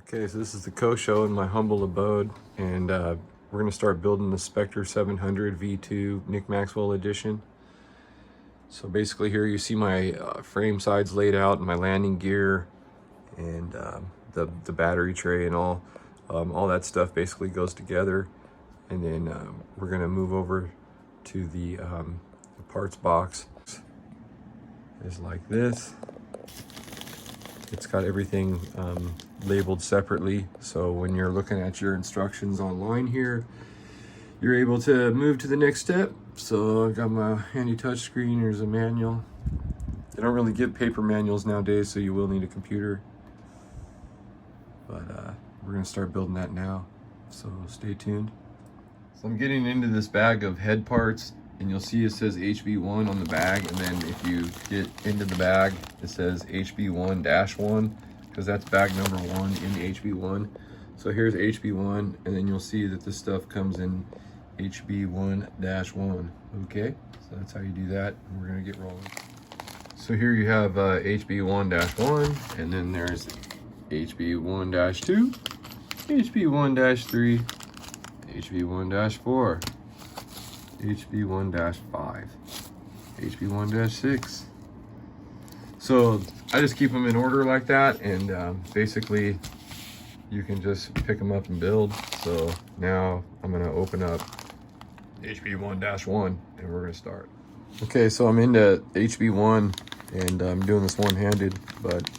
Okay, so this is the Coe Show in my humble abode, and we're going to start building the Specter 700 V2 Nick Maxwell edition. So basically here you see my frame sides laid out, and my landing gear, and the battery tray and all that stuff basically goes together. And then we're going to move over to the parts box. It's like this. It's got everything labeled separately, so when you're looking at your instructions online here, you're able to move to the next step. So I've got my handy touch screen. Here's a manual. They don't really give paper manuals nowadays, so you will need a computer. But we're gonna start building that now, so stay tuned. So I'm getting into this bag of head parts, and you'll see it says HB1 on the bag, and then if you get into the bag, it says HB1-1, because that's bag number 1 in the HB1. So here's HB1, and then you'll see that this stuff comes in HB1-1. Okay, so that's how you do that, and we're gonna get rolling. So here you have HB1-1, and then there's HB1-2, HB1-3, HB1-4, HB1-5, HB1-6. So I just keep them in order like that, and basically you can just pick them up and build. So now I'm gonna open up HB1-1 and we're gonna start. Okay, so I'm into HB1 and I'm doing this one-handed, but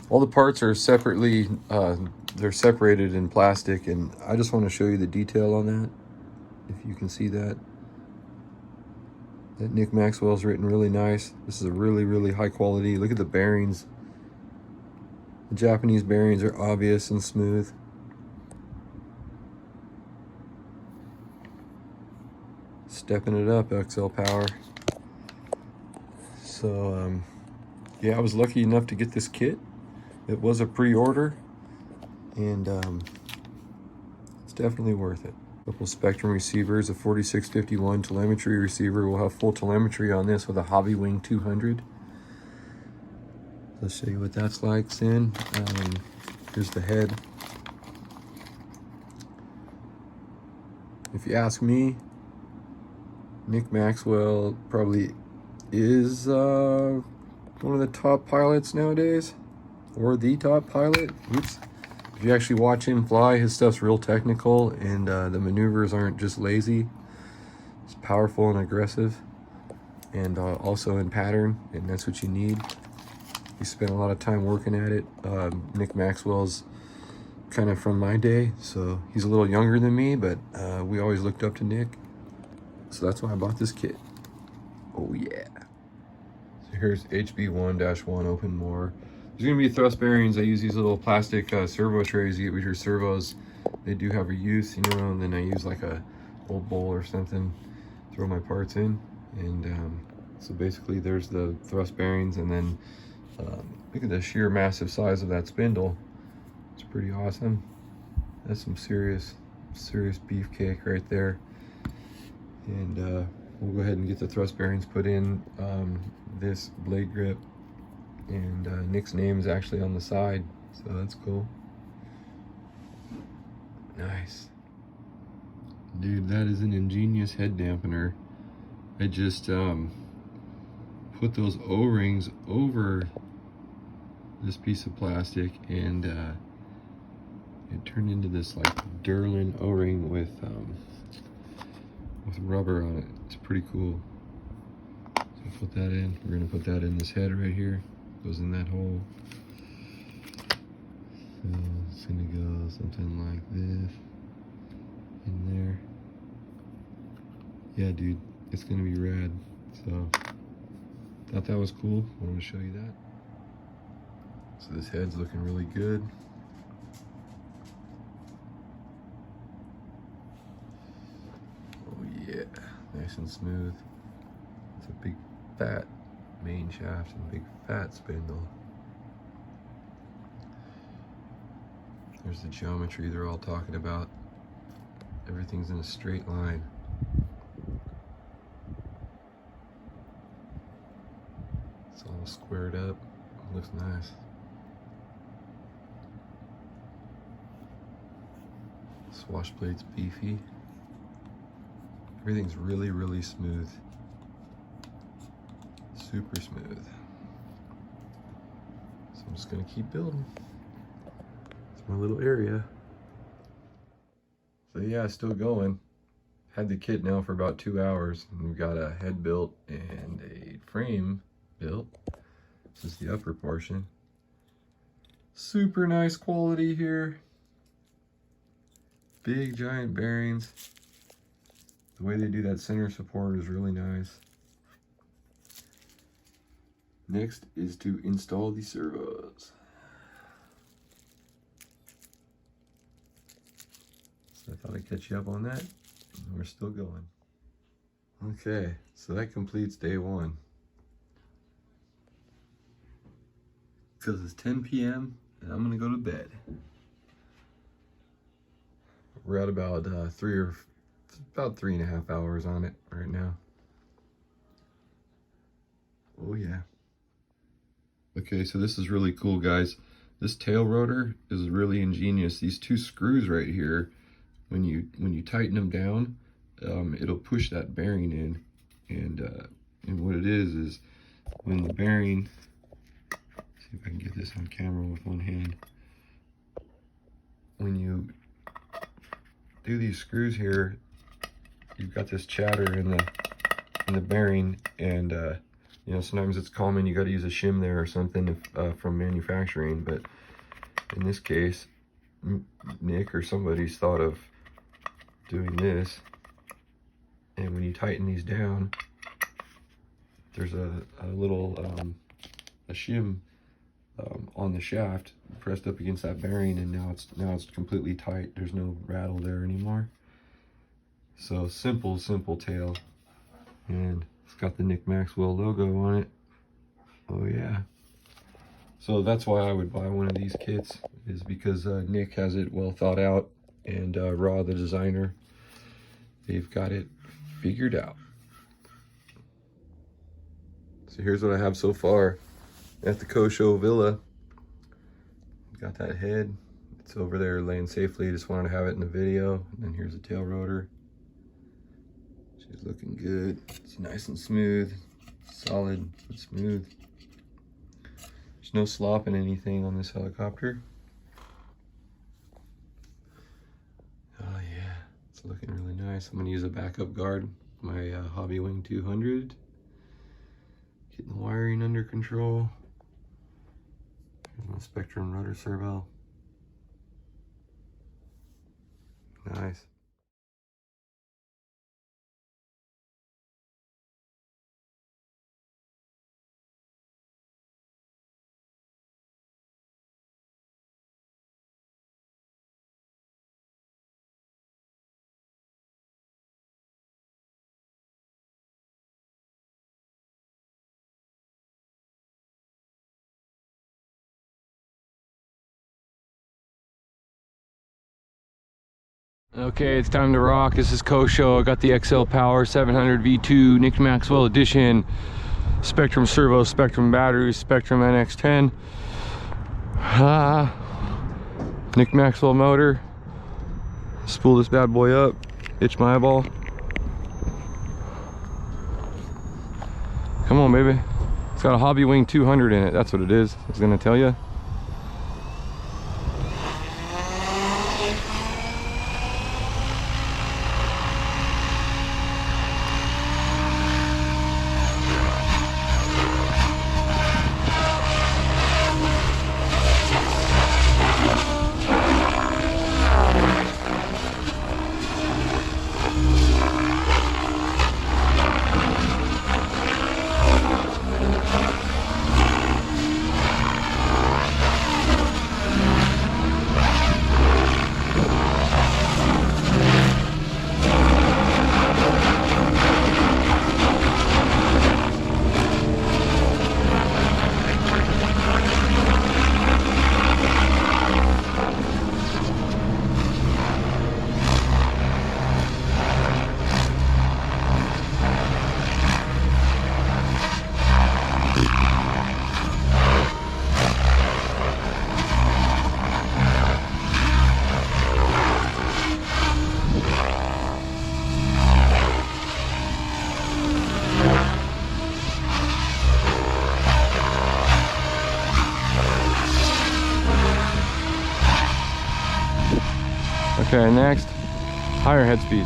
all the parts are separately, they're separated in plastic, and I just want to show you the detail on that. If you can see that. That Nick Maxwell's written really nice. This is a really high quality. Look at the bearings. The Japanese bearings are obvious and smooth. Stepping it up, XlPower. So yeah, I was lucky enough to get this kit. It was a pre-order, and it's definitely worth it. Couple Spectrum receivers, a 4651 telemetry receiver. We'll have full telemetry on this with a Hobbywing 200. Let's show you what that's like then. Here's the head. If you ask me, Nick Maxwell probably is one of the top pilots nowadays, or the top pilot. Oops. If you actually watch him fly, his stuff's real technical, and the maneuvers aren't just lazy. It's powerful and aggressive, and also in pattern, and that's what you need. He spent a lot of time working at it. Nick Maxwell's kind of from my day, so he's a little younger than me, but we always looked up to Nick. So that's why I bought this kit. Oh yeah. So here's HB1-1 open more. There's gonna be thrust bearings. I use these little plastic servo trays you get with your servos. They do have a use, you know, and then I use like a old bowl or something, throw my parts in. And so basically there's the thrust bearings, and then look at the sheer massive size of that spindle. It's pretty awesome. That's some serious beefcake right there. And we'll go ahead and get the thrust bearings put in. This blade grip, and Nick's name is actually on the side, so that's cool. Nice. Dude, that is an ingenious head dampener. I just put those O-rings over this piece of plastic, and it turned into this like Durlin O-ring with rubber on it. It's pretty cool. So put that in. We're gonna put that in this head right here. Goes in that hole. So it's gonna go something like this in there. Yeah, dude, it's gonna be rad. So thought that was cool. Wanted to show you that. So this head's looking really good. Oh yeah, nice and smooth. It's a big fat main shaft and big fat spindle. There's the geometry they're all talking about. Everything's in a straight line. It's all squared up. It looks nice. Swash plate's beefy. Everything's really, really smooth. Super smooth. So I'm just gonna keep building. It's my little area. So yeah, still going. Had the kit now for about 2 hours, and we've got a head built and a frame built. This is the upper portion. Super nice quality here. Big giant bearings. The way they do that center support is really nice. Next is to install the servos. So I thought I'd catch you up on that. And we're still going. Okay, so that completes day one. Because it's 10 p.m. and I'm gonna go to bed. We're at about 3.5 hours on it right now. Oh yeah. Okay, so this is really cool, guys. This tail rotor is really ingenious. These two screws right here, when you tighten them down, it'll push that bearing in, and what it is when the bearing, see if I can get this on camera with one hand. When you do these screws here, you've got this chatter in the bearing, and you know, sometimes it's common you got to use a shim there or something from manufacturing, but in this case, Nick or somebody's thought of doing this, and when you tighten these down, there's a little a shim on the shaft pressed up against that bearing, and now it's completely tight. There's no rattle there anymore. So simple tail, and it's got the Nick Maxwell logo on it. Oh yeah. So that's why I would buy one of these kits, is because Nick has it well thought out, and Ra, the designer, they've got it figured out. So here's what I have so far at the Coe Show Villa. Got that head. It's over there laying safely. Just wanted to have it in the video. And then here's the tail rotor. She's looking good. It's nice and smooth. Solid but smooth. There's no slop in anything on this helicopter. Oh yeah, it's looking really nice. I'm gonna use a backup guard, my Hobbywing 200. Getting the wiring under control. Here's my Spectrum rotor servo. Nice. Okay, it's time to rock. This is Coe Show. I got the XlPower 700 V2 Nick Maxwell edition. Spectrum servo, Spectrum batteries, Spectrum NX10. Nick Maxwell motor. Spool this bad boy up. Itch my eyeball. Come on, baby. It's got a Hobbywing 200 in it. That's what it is. I was gonna tell you. Okay, next, higher head speed.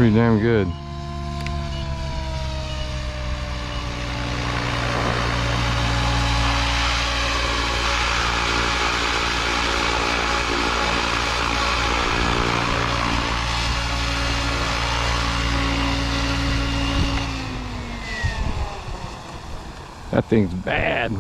Pretty damn good. That thing's bad.